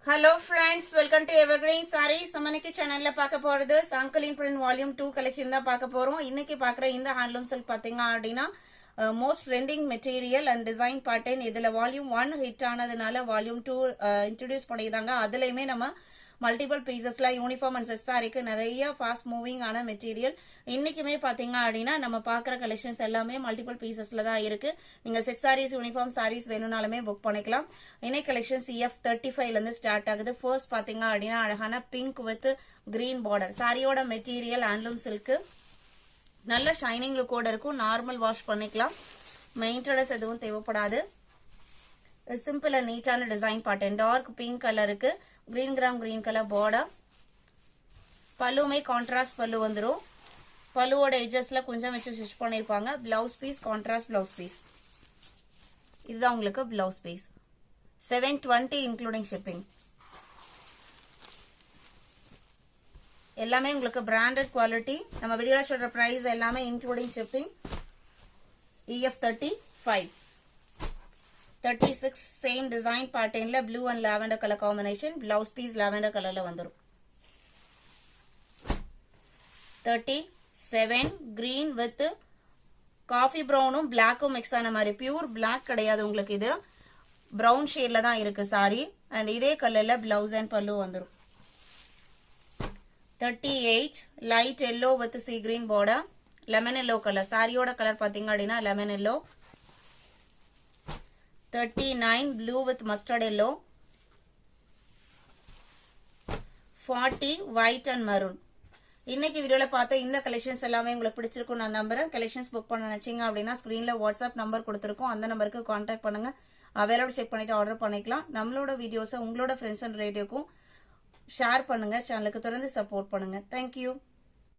Hello friends, welcome to Evergreen Sarees. நம்மனக்கு சேனல்ல பார்க்க போறது சாங்கலின் பிரிண்ட் வால்யூம் 2 கலெக்ஷன் தான் பார்க்க போறோம். இன்னைக்கு பார்க்குற இந்த ஹேண்ட்லூம் சில்க் பாத்தீங்க அப்படினா most trending material and design pattern. இதுல வால்யூம் 1 ஹிட் ஆனதுனால வால்யூம் 2 இன்ட்ரோ듀ce பண்ணிருந்தாங்க. அதுலயுமே நம்ம மல்டிபிள் பீசஸ்ல யூனிஃபார்ம் அண்ட் செட் சாரிக்கு நிறைய ஃபாஸ்ட் மூவிங் ஆன மெட்டீரியல். இன்னைக்குமே பாத்தீங்க அப்படின்னா நம்ம பாக்குற கலெக்ஷன்ஸ் எல்லாமே மல்டிபிள் பீசஸ்ல தான் இருக்கு. நீங்க செட் சாரீஸ் யூனிஃபார்ம் சாரீஸ் வேணும்னாலுமே புக் பண்ணிக்கலாம். இன்னைக்கு கலெக்ஷன் CF35 ல இருந்து ஸ்டார்ட் ஆகுது. ஃபர்ஸ்ட் பாத்தீங்க அப்படின்னா அழகான பிங்க் வித் கிரீன் பார்டர். சாரியோட மெட்டீரியல் ஹேண்ட்லூம் சில்க், நல்ல ஷைனிங் லுக்கோட இருக்கும். நார்மல் வாஷ் பண்ணிக்கலாம், மெயின்டெனன்ஸ் எதுவும் தேவைப்படாது. சிம்பிள் அண்ட் நீட்டான டிசைன் பேட்டர்ன். டார்க் பிங்க் கலருக்கு கிரீன் கலர் பார்டர். பல்லுமே கான்ட்ராஸ்ட் பல்லு வந்துடும். பல்லுவோட எஜஸ்ல கொஞ்சம் வச்சு ஸ்டிச் பண்ணிருப்பாங்க. Blouse piece contrast blouse piece. இதுதான் உங்களுக்கு பிளவுஸ் பீஸ். 720 including shipping. எல்லாமே உங்களுக்கு பிராண்டட் குவாலிட்டி. நம்ம வீடியோல சொல்ற பிரைஸ் எல்லாமே including shipping. EF35 36 same design பேட்டர்ன்ல blue and lavender colour combination. Blouse piece lavender கலர்ல வந்துடும். 37 கிரீன் வித் காஃபி ப்ரௌனும் பிளாக்கும் மிக்ஸ் ஆன மாதிரி. பியூர் பிளாக் கிடையாது உங்களுக்கு, இது ப்ரௌன் ஷேட்ல தான் இருக்கு சாரி. அண்ட் இதே கலர்ல பிளவுஸ் அண்ட் பல்லு வந்துடும். 38 light yellow with C green border. Lemon yellow colour. சாரியோட கலர் பாத்தீங்க அப்படின்னா lemon yellow. 39 blue with mustard yellow. 40 white and maroon. இன்னைக்கு வீடியோல பார்த்த இந்த கலெக்ஷன்ஸ் எல்லாமே உங்களுக்கு பிடிச்சிருக்கும் நான் நம்புறேன். கலெக்ஷன்ஸ் புக் பண்ண நினைச்சீங்க அப்படின்னா ஸ்கிரீன்ல வாட்ஸ்அப் நம்பர் கொடுத்துருக்கோம். அந்த நம்பருக்கு கான்டாக்ட் பண்ணுங்க. அவைலபிள் செக் பண்ணிட்டு ஆர்டர் பண்ணிக்கலாம். நம்மளோட வீடியோஸை உங்களோட ஃப்ரெண்ட்ஸ் அண்ட் ரிலேட்டிவ்க்கும் ஷேர் பண்ணுங்க. சேனலுக்கு தொடர்ந்து சப்போர்ட் பண்ணுங்க. தேங்க்யூ.